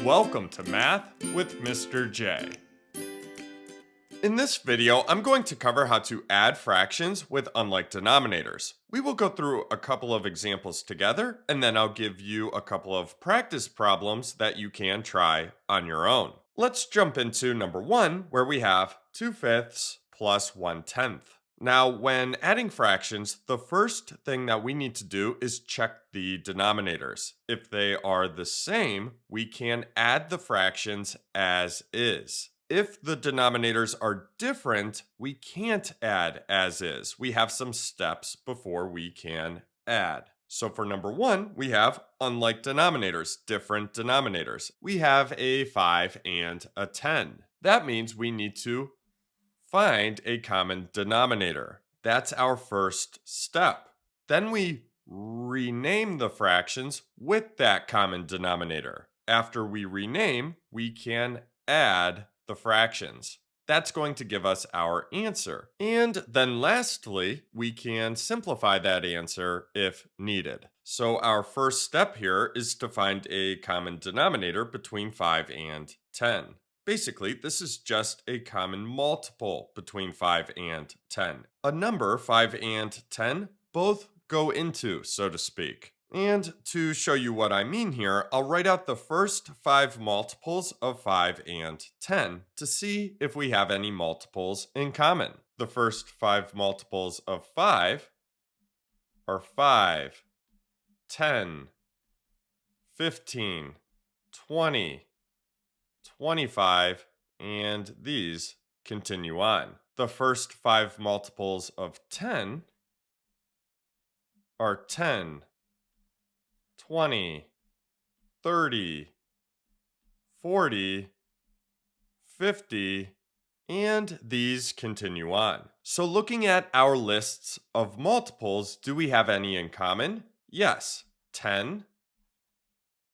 Welcome to Math with Mr. J. In this video, I'm going to cover how to add fractions with unlike denominators. We will go through a couple of examples together, and then I'll give you a couple of practice problems that you can try on your own. Let's jump into number 1, where we have 2/5 plus 1/10. Now, when adding fractions, the first thing that we need to do is check the denominators. If they are the same, we can add the fractions as is. If the denominators are different, we can't add as is. We have some steps before we can add. So for number 1, we have unlike denominators, different denominators. We have a 5 and a 10. That means we need to find a common denominator. That's our first step. Then we rename the fractions with that common denominator. After we rename, we can add the fractions. That's going to give us our answer. And then lastly, we can simplify that answer if needed. So our first step here is to find a common denominator between 5 and 10. Basically, this is just a common multiple between 5 and 10. A number, 5 and 10, both go into, so to speak. And to show you what I mean here, I'll write out the first 5 multiples of 5 and 10 to see if we have any multiples in common. The first 5 multiples of 5 are 5, 10, 15, 20, 25, and these continue on. The first 5 multiples of 10 are 10, 20, 30, 40, 50, and these continue on. So looking at our lists of multiples, do we have any in common? Yes, 10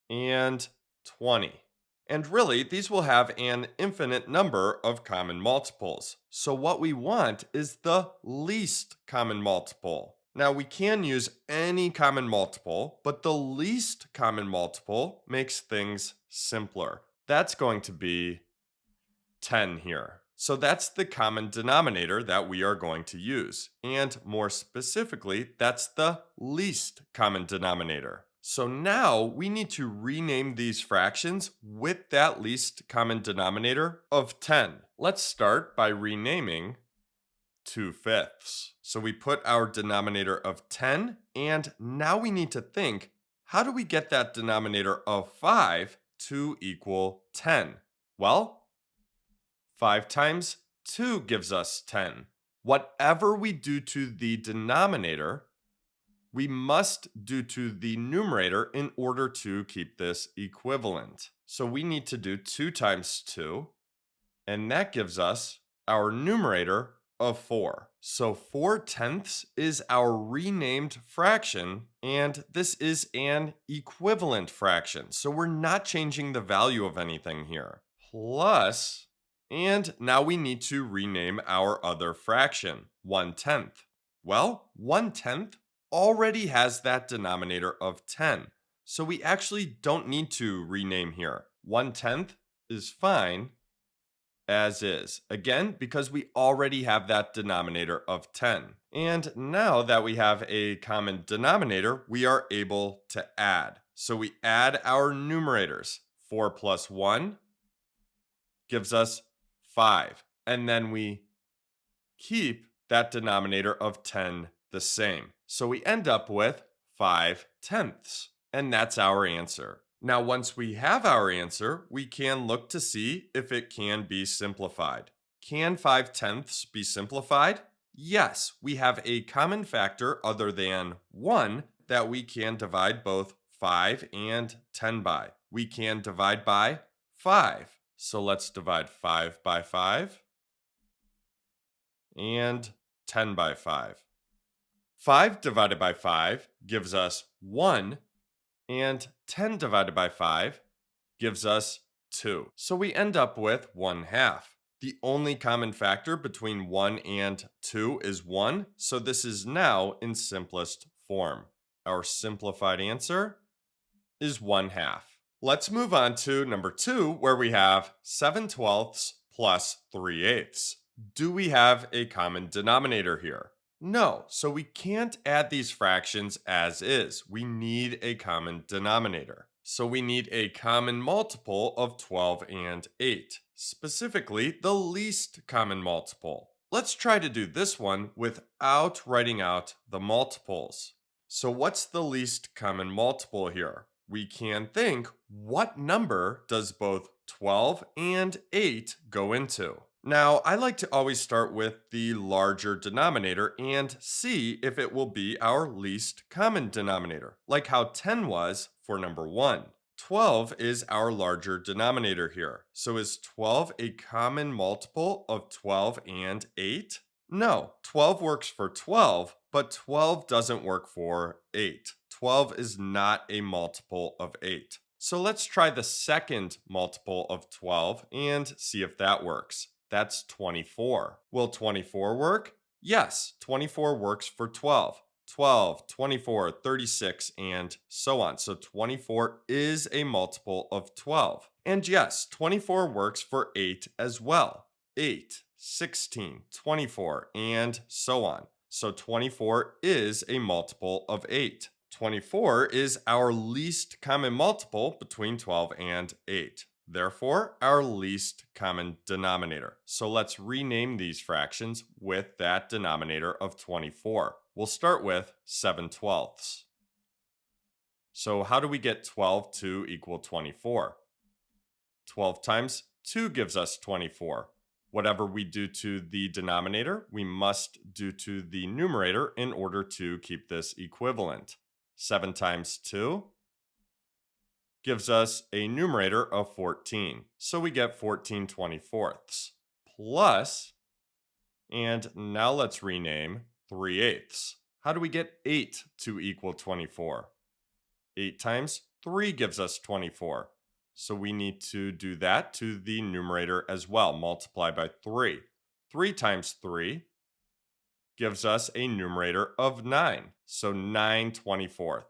and 20. And really, these will have an infinite number of common multiples. So what we want is the least common multiple. Now, we can use any common multiple, but the least common multiple makes things simpler. That's going to be 10 here. So that's the common denominator that we are going to use. And more specifically, that's the least common denominator. So now we need to rename these fractions with that least common denominator of 10. Let's start by renaming 2/5. So we put our denominator of 10, and now we need to think, how do we get that denominator of 5 to equal 10? Well, 5 times 2 gives us 10. Whatever we do to the denominator, we must do to the numerator in order to keep this equivalent. So we need to do 2 times 2, and that gives us our numerator of 4. So 4/10 is our renamed fraction, and this is an equivalent fraction. So we're not changing the value of anything here. Plus, and now we need to rename our other fraction, 1/10. Well, 1/10 already has that denominator of 10. So we actually don't need to rename here. 1/10 is fine as is. Again, because we already have that denominator of 10. And now that we have a common denominator, we are able to add. So we add our numerators. 4 plus 1 gives us 5. And then we keep that denominator of 10 the same. So we end up with 5/10, and that's our answer. Now, once we have our answer, we can look to see if it can be simplified. Can 5/10 be simplified? Yes, we have a common factor other than 1 that we can divide both 5 and 10 by. We can divide by 5. So let's divide 5 by 5 and 10 by 5. 5 divided by 5 gives us 1, and 10 divided by 5 gives us 2. So we end up with 1/2. The only common factor between 1 and 2 is 1, so this is now in simplest form. Our simplified answer is 1/2. Let's move on to number 2, where we have 7/12 plus 3/8. Do we have a common denominator here? No, so we can't add these fractions as is. We need a common denominator. So we need a common multiple of 12 and 8, specifically the least common multiple. Let's try to do this one without writing out the multiples. So what's the least common multiple here? We can think, what number does both 12 and 8 go into? Now, I like to always start with the larger denominator and see if it will be our least common denominator, like how 10 was for number 1. 12 is our larger denominator here. So is 12 a common multiple of 12 and 8? No, 12 works for 12, but 12 doesn't work for 8. 12 is not a multiple of 8. So let's try the second multiple of 12 and see if that works. That's 24. Will 24 work? Yes, 24 works for 12. 12, 24, 36, and so on. So 24 is a multiple of 12. And yes, 24 works for 8 as well. 8, 16, 24, and so on. So 24 is a multiple of 8. 24 is our least common multiple between 12 and 8. Therefore, our least common denominator. So let's rename these fractions with that denominator of 24. We'll start with 7/12. So how do we get 12 to equal 24? 12 times 2 gives us 24. Whatever we do to the denominator, we must do to the numerator in order to keep this equivalent. 7 times 2 gives us a numerator of 14. So we get 14/24 plus, and now let's rename 3/8. How do we get 8 to equal 24? 8 times 3 gives us 24. So we need to do that to the numerator as well, multiply by 3. 3 times 3 gives us a numerator of 9. So 9/24.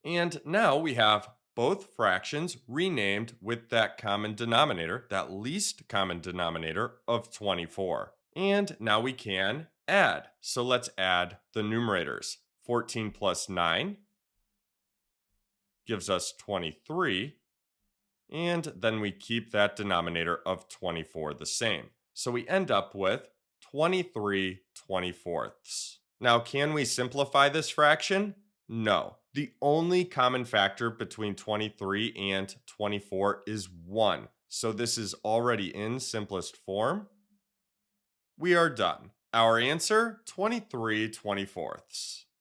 And now we have both fractions renamed with that common denominator, that least common denominator of 24. And now we can add. So let's add the numerators. 14 plus 9 gives us 23. And then we keep that denominator of 24 the same. So we end up with 23/24. Now, can we simplify this fraction? No. The only common factor between 23 and 24 is 1. So this is already in simplest form. We are done. Our answer, 23/24.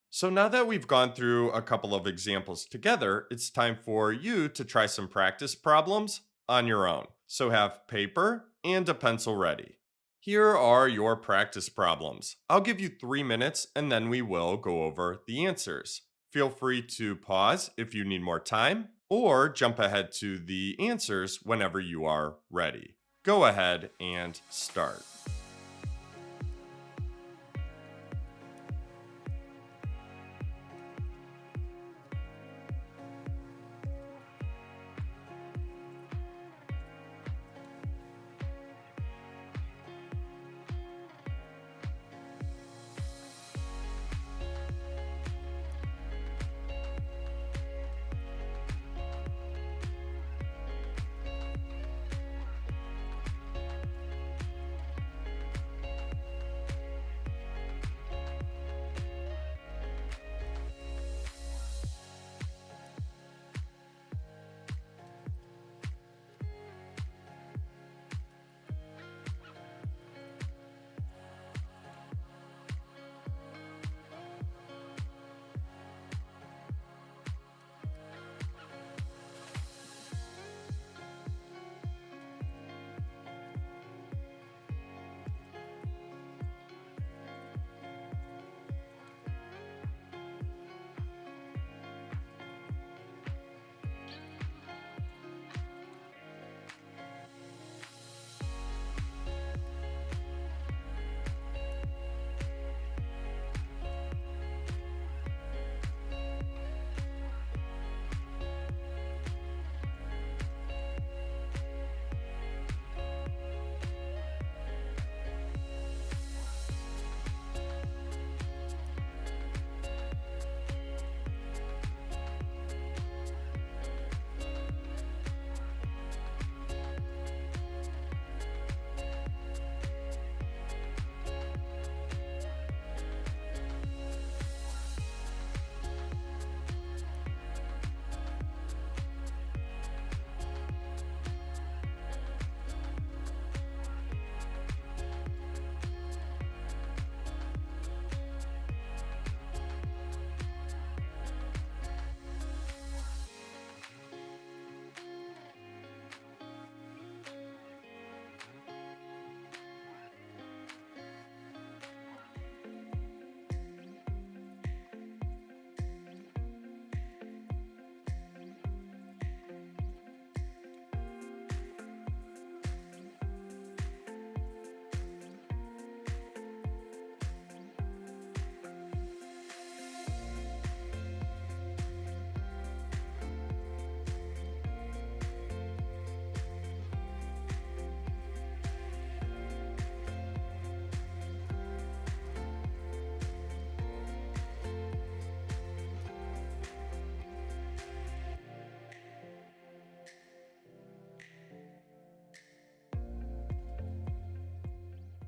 So now that we've gone through a couple of examples together, it's time for you to try some practice problems on your own. So have paper and a pencil ready. Here are your practice problems. I'll give you 3 minutes and then we will go over the answers. Feel free to pause if you need more time or jump ahead to the answers whenever you are ready. Go ahead and start.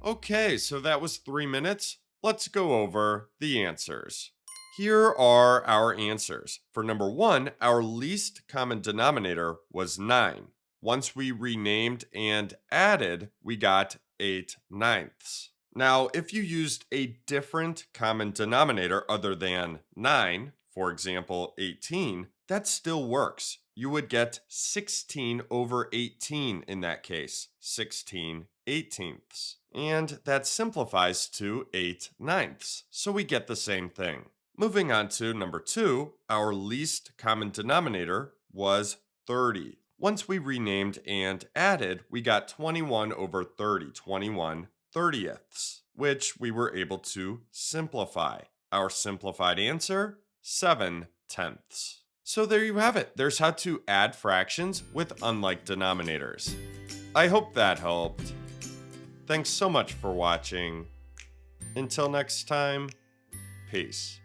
Okay, so that was 3 minutes. Let's go over the answers. Here are our answers. For number 1, our least common denominator was 9. Once we renamed and added, we got 8/9. Now, if you used a different common denominator other than 9, for example, 18, that still works. You would get 16 over 18 in that case, 16/18. And that simplifies to 8/9. So we get the same thing. Moving on to number 2, our least common denominator was 30. Once we renamed and added, we got 21 over 30, 21/30ths, which we were able to simplify. Our simplified answer, 7/10. So there you have it. There's how to add fractions with unlike denominators. I hope that helped. Thanks so much for watching. Until next time, peace.